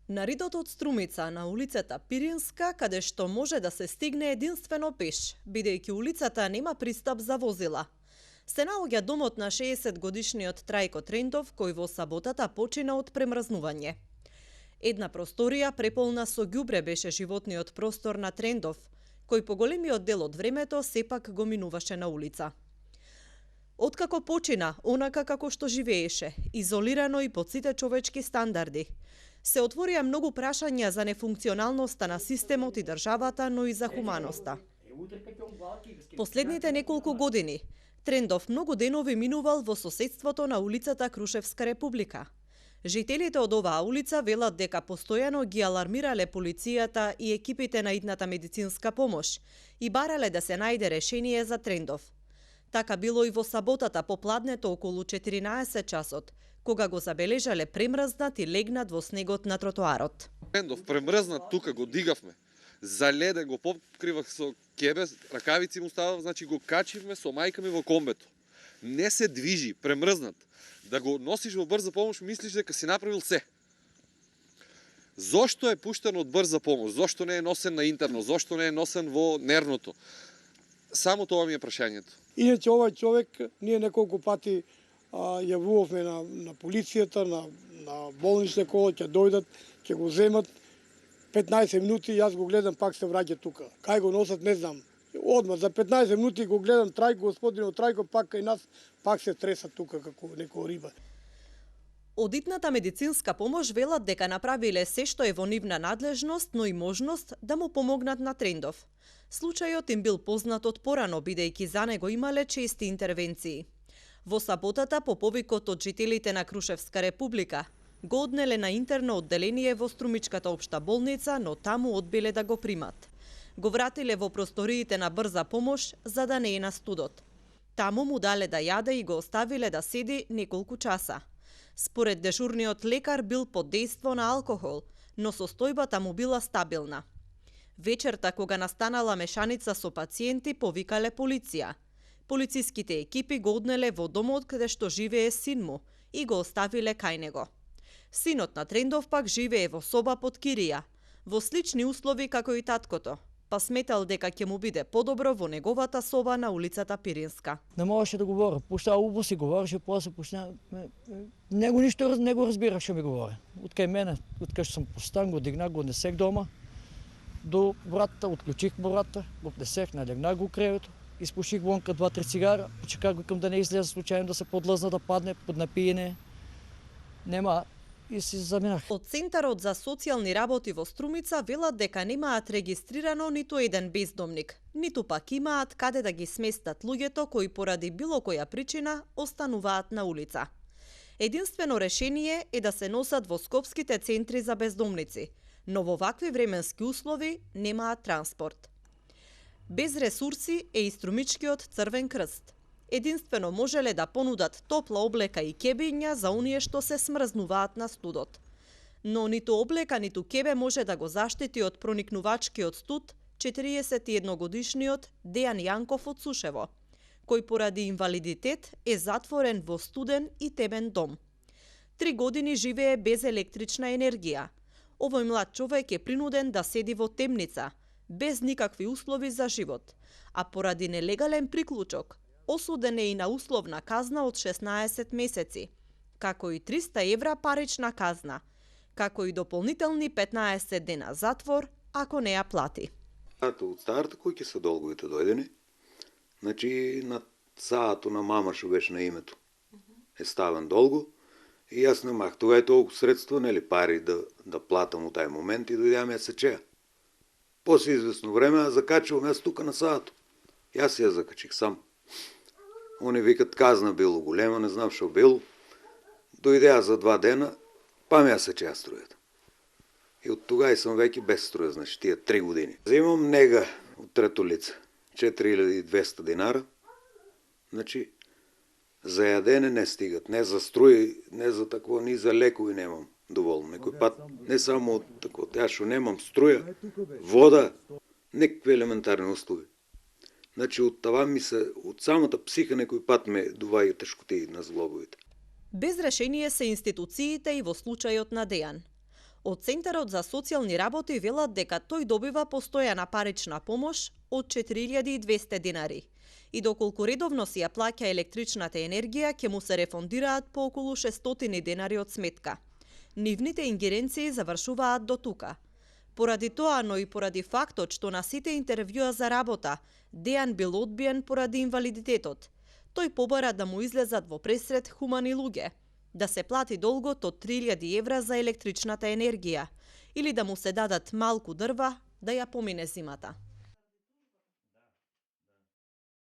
На ридот од Струмица на улицата Пиринска, каде што може да се стигне единствено пеш, бидејќи улицата нема пристап за возила. Се наоѓа домот на 60-годишниот Трајко Трендов, кој во саботата почина од премрзнување. Една просторија преполна со ѓубре беше животниот простор на Трендов, кој по големиот дел од времето сепак го минуваше на улица. Откако почина, онака како што живееше, изолирано и под сите човечки стандарди, се отворија многу прашања за нефункционалноста на системот и државата, но и за хуманоста. Последните неколку години, Трендов многу денови минувал во соседството на улицата Крушевска република. Жителите од оваа улица велат дека постојано ги алармирале полицијата и екипите на идната медицинска помош и барале да се најде решение за Трендов. Така било и во саботата попладнето околу 14 часот, кога го забележале премрзнат и легнат во снегот на тротоарот. Трендов премрзнат тука го дигавме. Заледен го покривах со кебе, ракавици му ставав, значи го качивме со мајка ми во комбето. Не се движи, премрзнат. Да го носиш во брза помош, мислиш дека си направил се. Зошто е пуштен од брза помош? Зошто не е носен на интерно? Зошто не е носен во нервното? Само тоа ми е прашањето. Иначе овој човек, ние неколку пати јавувавме на полицијата, на болничне кола, ќе дојдат, ќе го земат. 15 минути јас го гледам, пак се враќа тука. Кај го носат, не знам. Одма за 15 минути го гледам Трајко, господинот Трајко, пак кај нас, пак се треса тука како некоја риба. Од итната медицинска помош велат дека направиле се што е во нивна надлежност, но и можност да му помогнат на Трендов. Случајот им бил познат од порано, бидејќи за него имале чести интервенции. Во саботата, по повикот од жителите на Крушевска република, го однеле на интерно одделение во Струмичката општа болница, но таму одбиле да го примат. Го вратиле во просториите на брза помош за да не е на студот. Таму му дале да јаде и го оставиле да седи неколку часа. Според дежурниот лекар бил под дејство на алкохол, но состојбата му била стабилна. Вечерта, кога настанала мешаница со пациенти, повикале полиција. Полициските екипи го однеле во домот каде што живее син му и го оставиле кај него. Синот на Трендов пак живее во соба под кирија, во слични услови како и таткото, па сметал дека ќе му биде подобро во неговата соба на улицата Пиринска. Не можеше да говори, пуштаа убуси говореше, после пуштаа... Него ништо не го разбирах што ми говори. Откај мене, откај што сум постан, го дигнах, го несех дома, до вратата, отклучих вратата, го несех, налегнах го кревето, изпуших вонка 2-3 цигара, почеках го към да не излезе случајно да се подлъзна, да падне под напиене. Нема, и си заминах. Од Центарот за социјални работи во Струмица велат дека немаат регистрирано ниту еден бездомник, ниту пак имаат каде да ги сместат луѓето кои поради било која причина остануваат на улица. Единствено решение е да се носат во скопските центри за бездомници, но во вакви временски услови немаат транспорт. Без ресурси е и Струмичкиот Црвен крст. Единствено можеле да понудат топла облека и кебиња за оние што се смрзнуваат на студот. Но ниту облека, ниту кебе може да го заштити од проникнувачкиот студ 41-годишниот Дејан Јанков од Сушево, кој поради инвалидитет е затворен во студен и темен дом. 3 години живее без електрична енергија. Овој млад човек е принуден да седи во темница, без никакви услови за живот, а поради нелегален приклучок, осуден е и на условна казна од 16 месеци, како и 300 евра парична казна, како и дополнителни 15 дена затвор, ако не ја плати. Од старата кој ќе се долговите дојдени, значи на саато на мама што беше на името е ставен долго и јас немах тоа е толку средства, нели пари да платам у тај момент и дојдеам ја сечеја. После известно време ја закачувам јас тука на саато. Јас ја закачих сам. Они викат казна било голема, не знам што било. Дојдеа за 2 дена, па ме ја сечеја струјата. И од тога и сум веќе без струја, значи тие 3 години. Земам нега од трето лице, 4200 динара. Значи, за јадене не стигат, не за струја, не за такво, ни за лекови немам доволно. Некој пат, не само од тако, ја што немам струја, вода, некакви елементарни услови. Значи, од това од самата психа некој пат ме доваѓа тешкотии на зглобовите. Без решение се институциите и во случајот на Дејан. Од Центарот за социјални работи велат дека тој добива постојана парична помош од 4200 динари. И доколку редовно си ја плаќа електричната енергија, ќе му се рефондираат по околу 600 денари од сметка. Нивните ингеренции завршуваат до тука. Поради тоа, но и поради фактот што на сите интервјуа за работа, Дејан бил одбиен поради инвалидитетот. Тој побара да му излезат во пресред хумани луѓе, да се плати долгот од 3000 евра за електричната енергија или да му се дадат малку дрва да ја помине зимата.